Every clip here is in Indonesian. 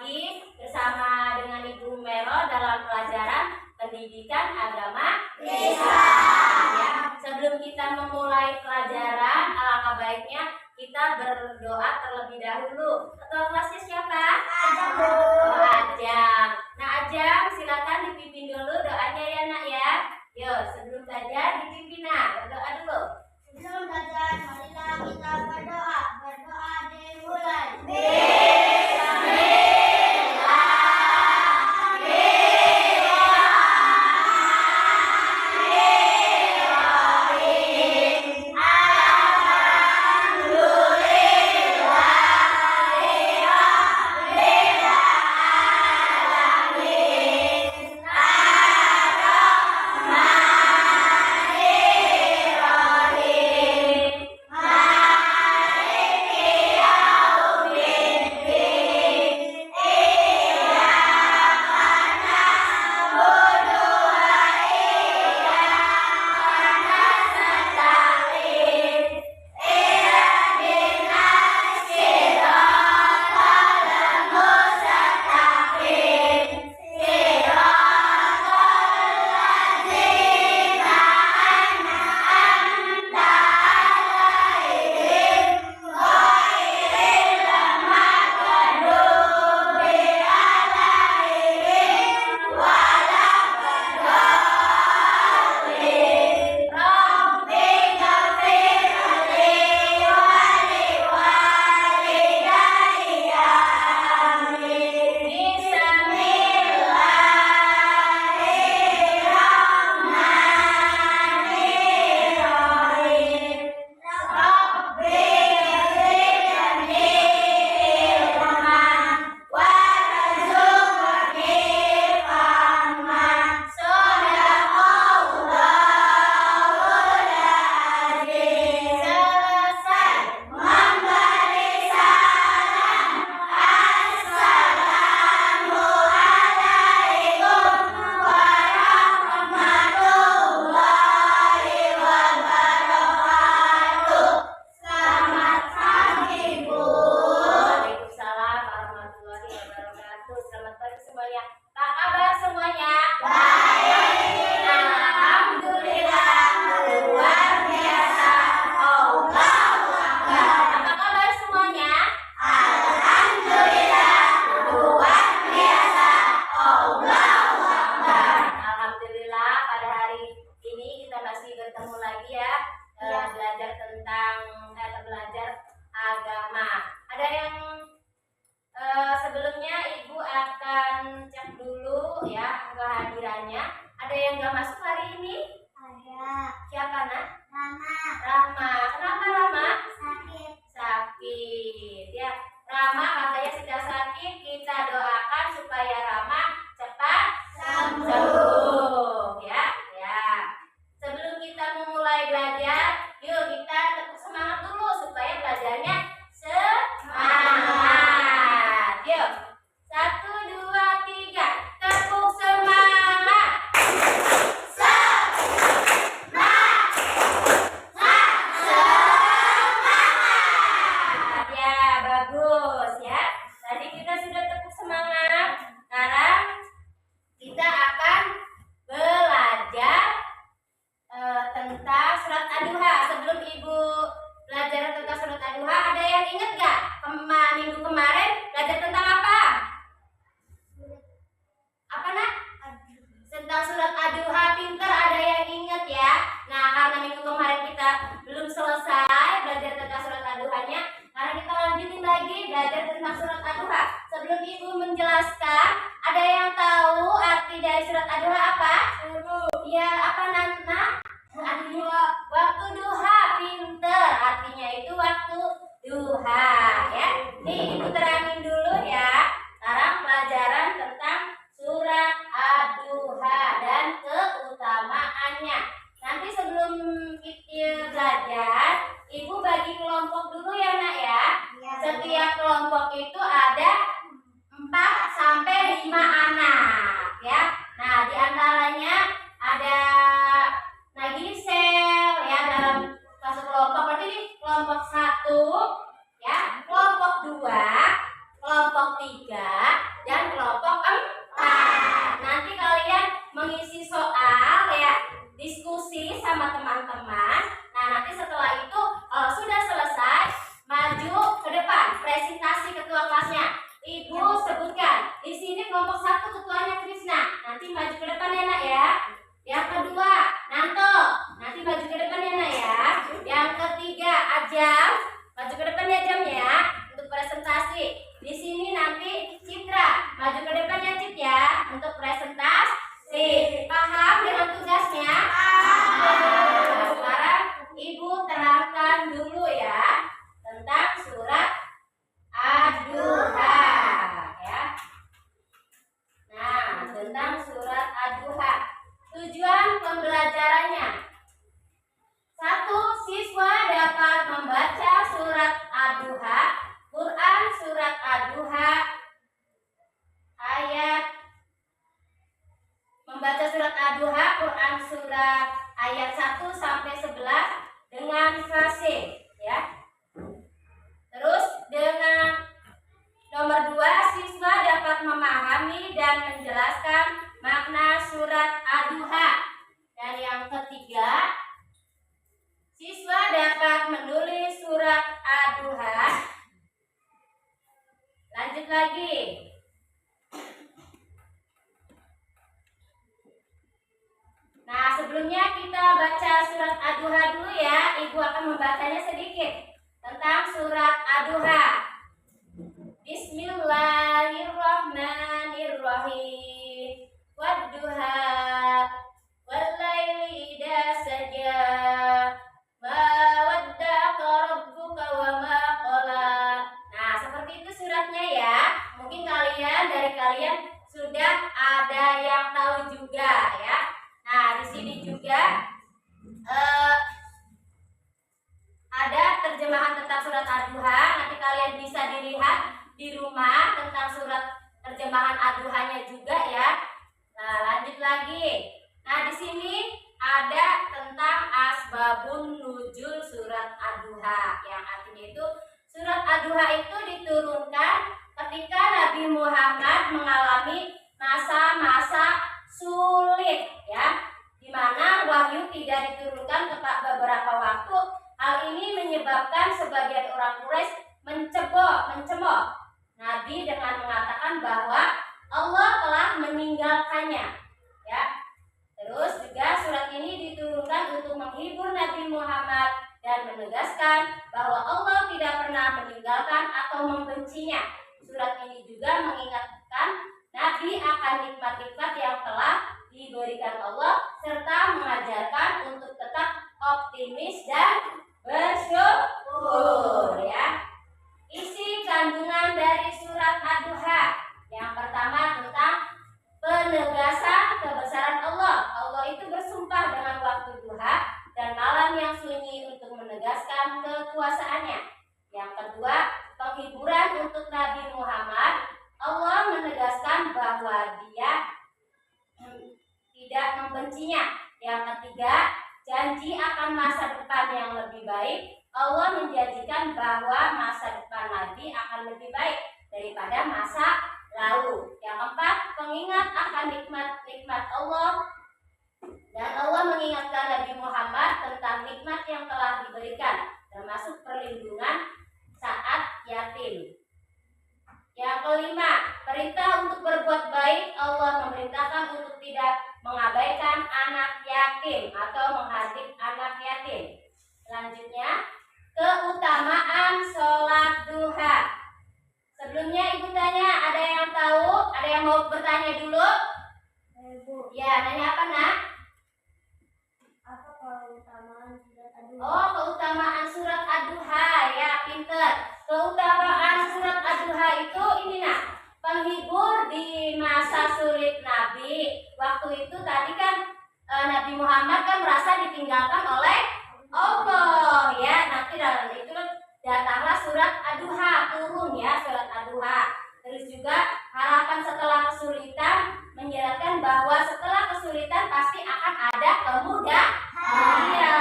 lagi bersama dengan Ibu Mero dalam pelajaran pendidikan agama Islam. Ya, sebelum kita memulai pelajaran, alangkah baiknya kita berdoa terlebih dahulu. Ketua kelasnya siapa? Ajam. Oh, Ajam. Nah, Ajam, silakan dipimpin dulu doanya ya, Nak ya. Yuk, sebelum belajar dipimpin, Nak. Berdoa dulu. Sebelum belajar, marilah kita berdoa. Berdoa dimulai. kelompok 1 ketuanya Krisna. Nanti maju ke depan ya nak ya. Yang kedua Nanto. Nanti maju ke depan ya nak ya. Yang ketiga Ajam. Maju ke depan ya Jam ya. Untuk presentasi. Di sini nanti Citra. Maju ke depan ya Cit ya. Untuk presentasi. Paham dengan tugasnya? Nah, sekarang Ibu terangkan dulu ya tentang surat Ad-Duha ya. Nah, tentang surat Ad-Duha. Tujuan pembelajarannya. 1. Siswa dapat membaca surat Ad-Duha, Quran surat Ad-Duha ayat membaca surat Ad-Duha, Quran surat ayat 1 sampai 11 dengan fasih ya. Terus dengan nomor 2, siswa dapat memahami dan menjelaskan makna surat Ad-Duha. Dan yang ketiga, siswa dapat menulis surat Ad-Duha. Lanjut lagi. Nah, sebelumnya kita baca surat Ad-Duha dulu ya. Ibu akan membacanya sedikit tentang surat Ad-Duha. Bismillahirrahmanirrahim. Wadduha wallaili idza saja. Ma wadda'aka rabbuka wa ma qala. Nah, seperti itu suratnya ya. Mungkin dari kalian sudah ada yang tahu juga ya. Nah, di sini juga ada terjemahan tentang surat Ad-Duha. Nanti kalian bisa dilihat di rumah tentang surat terjemahan Ad-Duhanya juga ya. Nah, lanjut lagi. Nah, di sini ada tentang asbabun nuzul surat Ad-Duha, yang artinya itu surat Ad-Duha itu diturunkan ketika Nabi Muhammad mengalami masa-masa sulit ya, di mana wahyu tidak diturunkan kepada beberapa waktu. Hal ini menyebabkan sebagian orang Quraisy mencemooh Nabi dengan mengatakan bahwa Allah telah meninggalkannya ya. Terus juga surat ini diturunkan untuk menghibur Nabi Muhammad dan menegaskan bahwa Allah tidak pernah meninggalkan atau membencinya. Surat ini juga mengingatkan Nabi akan nikmat-nikmat yang telah diberikan Allah serta mengajarkan untuk tetap optimis dan bersyukur ya. Isi kandungan dari surat Ad-Duha. Yang pertama tentang penegasan kebesaran Allah. Allah itu bersumpah dengan waktu duha dan malam yang sunyi untuk menegaskan kekuasaannya. Yang kedua, penghiburan untuk Nabi Muhammad. Allah menegaskan bahwa Dia tidak membencinya. Yang ketiga, janji akan masa depan yang lebih baik. Allah menjanjikan bahwa masa depan Nabi akan lebih baik daripada masa lalu. Yang keempat, pengingat akan nikmat-nikmat Allah. Dan Allah mengingatkan Nabi Muhammad tentang nikmat yang telah diberikan, termasuk perlindungan saat yatim. Yang kelima, perintah untuk berbuat baik. Allah memerintahkan untuk tidak mengabaikan anak yatim atau menghardik anak yatim. Selanjutnya, keutamaan sholat duha. Sebelumnya Ibu tanya, ada yang tahu? Ada yang mau bertanya dulu? Ibu, Ya, nanya apa nak? apa keutamaan surat Ad-Duha? Oh, keutamaan surat Ad-Duha. Ya, pinter. Keutamaan surat Ad-Duha itu ini nak, penghibur di masa sulit Nabi. Waktu itu tadi kan Nabi Muhammad kan merasa ditinggalkan oleh Allah ya. Nanti dalam itu datanglah surat Ad-Duha turun ya, surat Ad-Duha. Terus juga harapan setelah kesulitan, menjelaskan bahwa setelah kesulitan pasti akan ada kemudahan. Iya,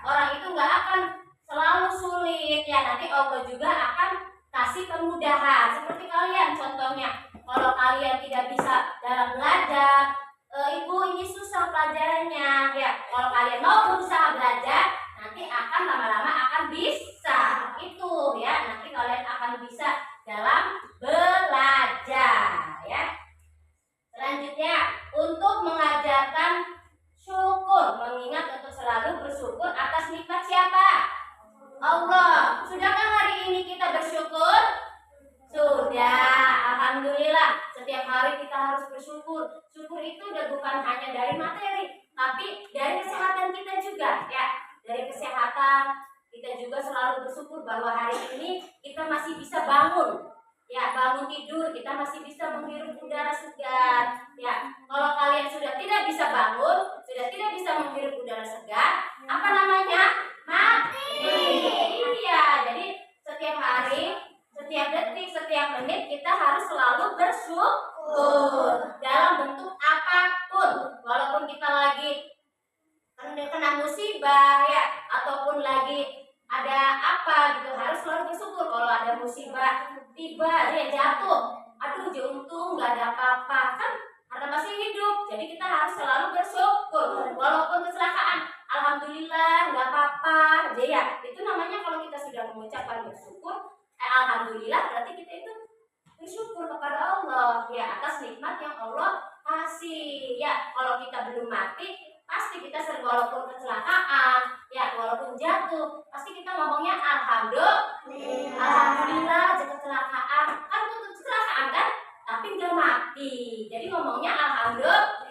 orang itu nggak akan selalu sulit ya. Nanti Allah juga akan kasih kemudahan. Seperti kalian contohnya, kalau kalian tidak bisa dalam belajar, Ibu ini susah pelajarannya ya. Kalau kalian mau berusaha belajar, nanti akan lama-lama akan bisa. Itu ya, nanti kalian akan bisa dalam belajar. setiap hari kita harus bersyukur. Syukur itu udah bukan hanya dari materi, tapi dari kesehatan kita juga ya. Dari kesehatan kita juga selalu bersyukur bahwa hari ini kita masih bisa bangun. Ya, bangun tidur, kita masih bisa menghirup udara segar. Ya, kalau kalian sudah tidak bisa bangun, sudah tidak bisa menghirup udara segar, apa namanya? Mati. Iya, jadi setiap hari, setiap detik, setiap menit kita harus selalu bersyukur dalam bentuk apapun. Walaupun kita lagi kena musibah ya, ataupun lagi ada apa gitu, harus selalu bersyukur. Kalau ada musibah tiba dia jatuh, aduh untung nggak ada apa-apa, kan karena masih hidup, jadi kita harus selalu bersyukur. Walaupun kecelakaan, alhamdulillah nggak apa-apa aja ya. Itu namanya kalau kita sudah mengucapkan bersyukur, alhamdulillah, berarti kita itu bersyukur kepada Allah ya atas nikmat yang Allah kasih ya. Kalau kita belum mati, pasti kita walaupun kecelakaan ya, walaupun jatuh, pasti kita ngomongnya alhamdulillah aja kecelakaan, kan untuk kecelakaan kan, tapi nggak mati, jadi ngomongnya alhamdulillah.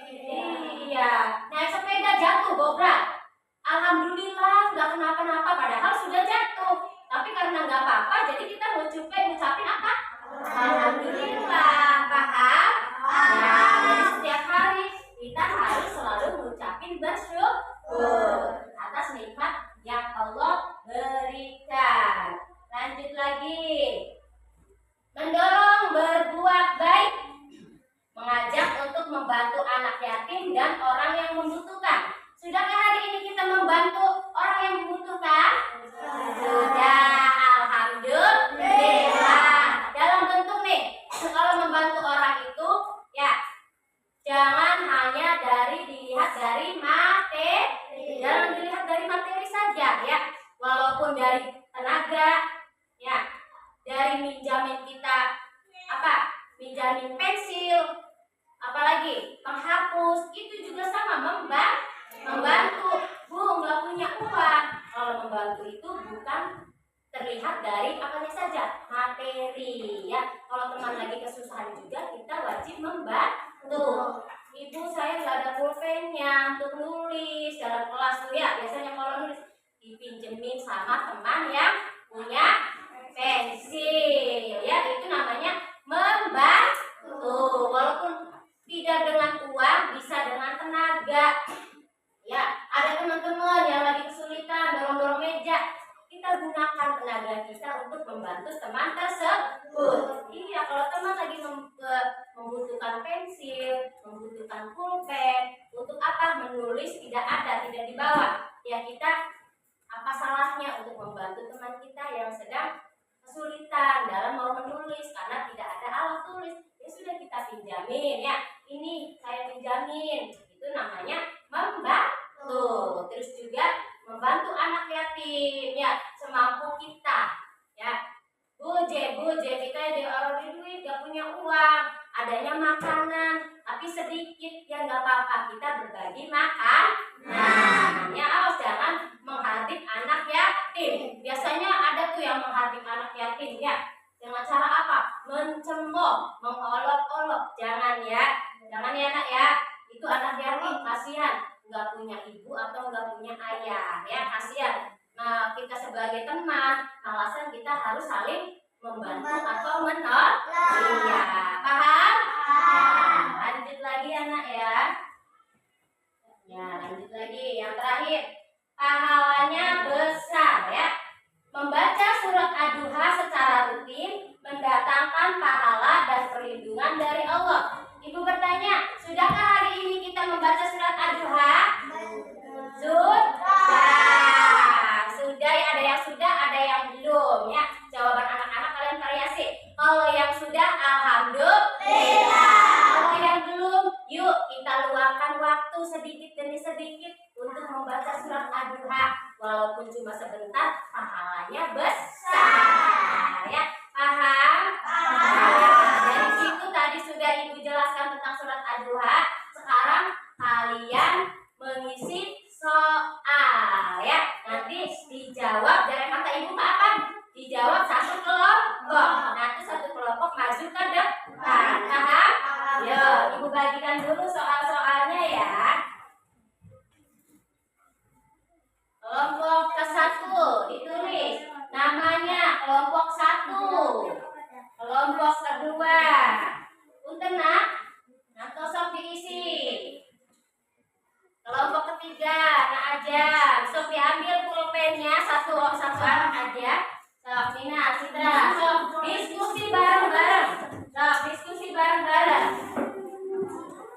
Iya, naik sepeda jatuh gobrak, alhamdulillah nggak kenapa-napa, padahal sudah jatuh, tapi karena nggak apa-apa, jadi kita ngucapin apa? Alhamdulillah. Paham? Ya, jadi setiap hari kita harus selalu mengucapin bersyukur atas nikmat yang Allah berikan. Lanjut lagi. Mendorong berbuat baik, mengajak untuk membantu anak yatim dan orang yang membutuhkan. Sudahkah hari ini kita membantu orang yang membutuhkan? Sudah, alhamdulillah. Dalam bentuk nih, kalau membantu orang itu ya, jangan hanya dilihat dari materi, jangan dilihat dari materi saja ya. Walaupun dari tenaga ya, dari minjamin kita minjamin pensil, apalagi penghapus, itu juga sama membantu. Bu, nggak punya uang. Kalau membantu itu bukan terlihat dari apanya saja, materi ya. Kalau teman lagi kesusahan juga, kita wajib membantu. Ibu, saya nggak ada pulpennya untuk nulis dalam kelas tuh ya. Biasanya kalau nulis dipinjemin sama teman yang punya pensil ya, itu namanya membantu. Walaupun tidak dengan uang, bisa dengan tenaga ya. Ada teman-teman yang lagi kesulitan dorong-dorong meja, kita gunakan tenaga kita untuk membantu teman tersebut. Iya, kalau teman lagi membutuhkan pensil, membutuhkan pulpen, untuk apa? Menulis tidak ada, tidak dibawa. Ya, kita apa salahnya untuk membantu teman kita yang sedang kesulitan dalam mau menulis karena tidak ada alat tulis? Ya sudah, kita pinjamin ya. Ini saya pinjamin. Itu namanya membantu. Terus juga membantu anak yatim ya, semampu kita ya. Bu kita di duit, gak punya uang, adanya makanan tapi sedikit, ya nggak apa-apa, kita berbagi makan. Nah ya, awas jangan menghardik anak yatim. Biasanya ada tuh yang menghardik anak yatim ya, dengan cara apa? Mencemooh, mengolok-olok. Jangan ya nak ya, itu anak yatim kasihan, nggak punya ibu atau nggak punya ayah ya, kasihan. Nah, kita sebagai teman, alasan kita harus saling membantu atau menolong. Iya, paham? Nah, lanjut lagi anak ya. Ya, lanjut lagi. Yang terakhir, pahalanya besar ya. Membaca surat Ad-Duha secara rutin mendatangkan pahala dan perlindungan dari Allah. Ibu bertanya, sudahkah hari ini kita membaca surat Ad-Duha? Sudah ya, ada yang sudah, ada yang belum ya. Jawaban anak-anak kalian variasi. Kalau yang sudah, alhamdulillah. Kalau yang belum, yuk kita luangkan waktu sedikit demi sedikit untuk membaca surat Ad-Duha. Walaupun cuma sebentar, pahalanya besar ya. Paham? Dari situ tadi sudah Ibu jelaskan tentang surat Ad-Duha. Sekarang kalian mengisi soal ya. Nanti dijawab dari kata Ibu apa? Dijawab satu kelompok. Nanti satu kelompok maju ke depan. Paham? bagikan dulu soal-soalnya ya. Kelompok ke-1 ditulis namanya kelompok 1. Kelompok kedua punten nak atau sok diisi. Kelompok ketiga nak aja sok diambil pulpennya satu anak aja. Sok Mina, Citra, sok diskusi bareng-bareng. Sok diskusi bareng-bareng.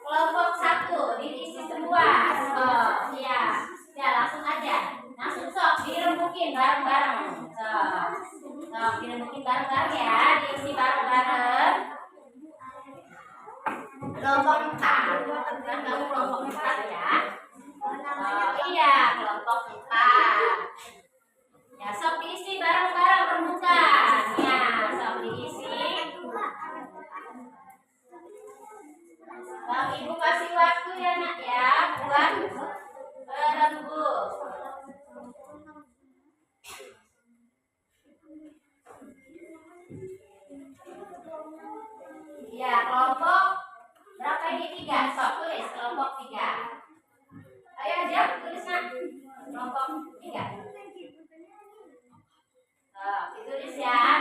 Kelompok 1 diisi semua. Sok ya. Ya langsung aja. Langsung sok dirembukin bareng-bareng. Sok dirembukin bareng-bareng ya, diisi bareng-bareng. Kelompok 4. Kan kamu kelompok 4 ya. Iya, kelompok 4. Ya, sok diisi bareng-bareng rembukan. Ya, sok diisi. Bang Ibu kasih waktu ya nak ya buat berembuk. Ya, kelompok berapa ini? 3. Sok tulis kelompok 3. Ayo aja tulis nak. Kelompok 3. Ditulis ya.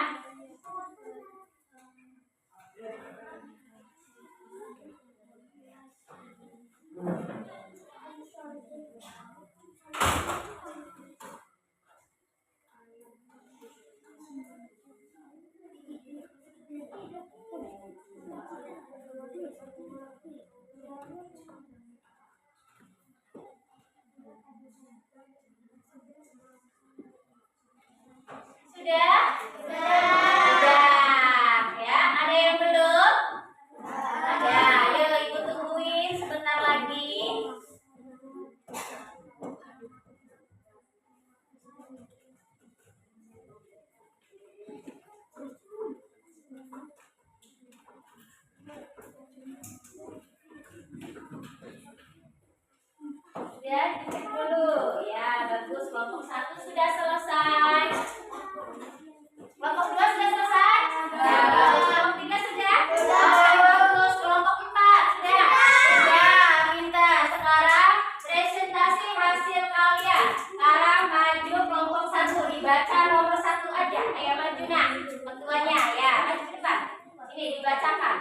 Sudah? Sudah. Ya, ada yang belum? Ada. Ayo Ibu tungguin sebentar lagi. Sudah, dicek dulu. Ya, bagus. Kelompok 1 sudah selesai. Kelompok 2 sudah selesai? Sudah. Kelompok 3 sudah? Sudah. Bagus. Kelompok 4 sudah? Sudah. Minta sekarang presentasi hasil kalian. Sekarang maju kelompok 1. Dibaca nomor 1 aja. Ayo maju nak. Ketuanya ya, maju ke depan. Ini dibacakan.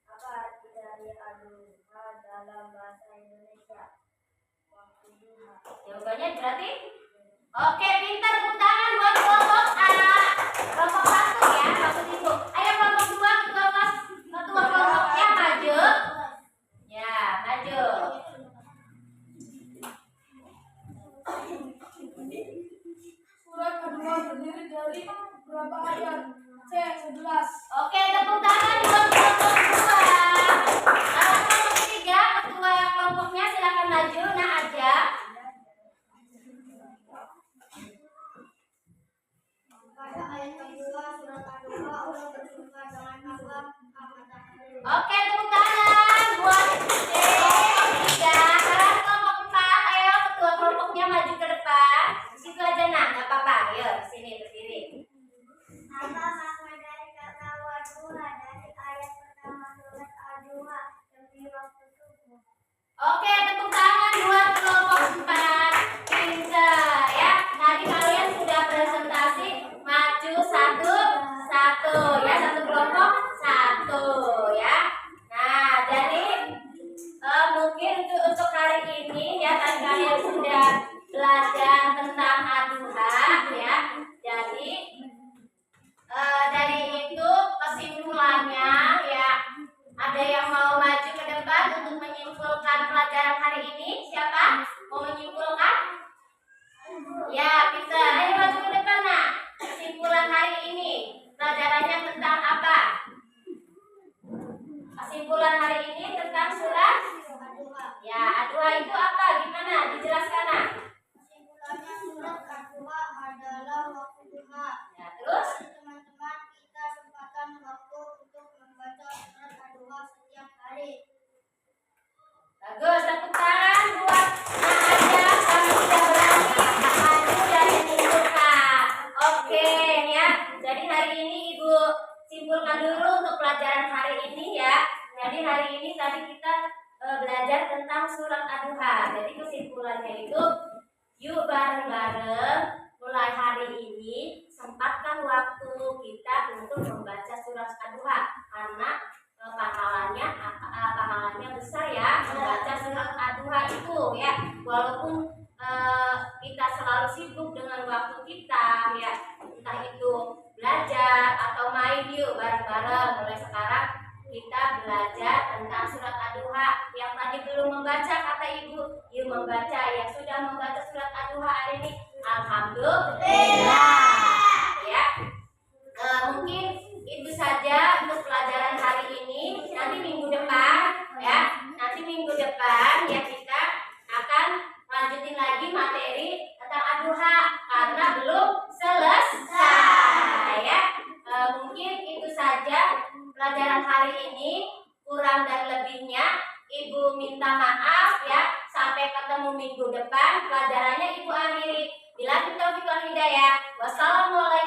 Apa arti dari aduha dalam bahasa Indonesia? Jawabannya berarti oke, pintar, tepuk tangan buat kelompok A. Kelompok 1 ya, maksud Ibu. Ayo kelompok 2, ketua kelompoknya maju. Ya, maju. Surat kedua terdiri dari berapa ayat? C. 11. Oke, tepuk tangan buat kelompok 2. Kelompok 3, ketua kelompoknya silakan maju. Nah aja. Pada ayat kedua surat Al-Baqarah Allah bersumpah dengan Allah matahari. Oke, tepuk tangan buat kelompok 3. Sekarang kelompok 4, ayo ketua kelompoknya maju ke depan. Di situ aja nak, nggak apa-apa. Ayo, di sini berdiri. Apa makna dari kata waduha dari ayat pertama surat Al-Duha demi waktu subuh? Oke, tepuk tangan buat kelompok 4. Pintar ya. Tadi kalian sudah presentasi maju satu ya, satu kelompok satu ya. Nah, jadi mungkin untuk hari ini ya kan kalian sudah belajar tentang aduha ya. Jadi dari itu kesimpulannya ya, ada yang mau maju ke depan untuk menyimpulkan pelajaran hari ini? Siapa mau menyimpulkan? Ya, bisa. Ayo maju ke depan nak. Kesimpulan hari ini pelajarannya tentang apa? Kesimpulan hari ini tentang surat Al-Duha. ya, aduha itu apa? Gimana? Dijelaskan nak. Kesimpulannya surat Al-Duha adalah waktu duha. Ya, terus? Jadi teman-teman kita sempatkan waktu untuk membaca surat Al-Duha setiap hari. Bagus, tepuk tangan buat Nah aja kamu sudah berani maju dan menyimpulkan. Oke ya, jadi hari ini Ibu simpulkan dulu untuk pelajaran hari ini ya. Jadi hari ini tadi kita belajar tentang surat Ad-Duha. Jadi kesimpulannya itu, yuk bareng-bareng mulai hari ini sempatkan waktu kita untuk membaca surat Ad-Duha karena pahalanya besar ya membaca surat Ad-Duha itu ya. Walaupun kita selalu sibuk dengan waktu kita ya, entah itu belajar atau main, yuk bareng-bareng mulai sekarang kita belajar tentang surat Ad-Duha. Yang tadi belum membaca kata ibu, yuk membaca. Yang sudah membaca surat Ad-Duha hari ini, alhamdulillah ya. Mungkin itu saja untuk pelajaran hari ini. Nanti minggu depan ya, ya kita akan lanjutin lagi materi tentang Ad-Duha karena belum selesai ya. Mungkin itu saja pelajaran hari ini. Kurang dan lebihnya ibu minta maaf ya. Sampai ketemu minggu depan. Pelajarannya ibu akhiri. Bila kita hidayah. Wassalamualaikum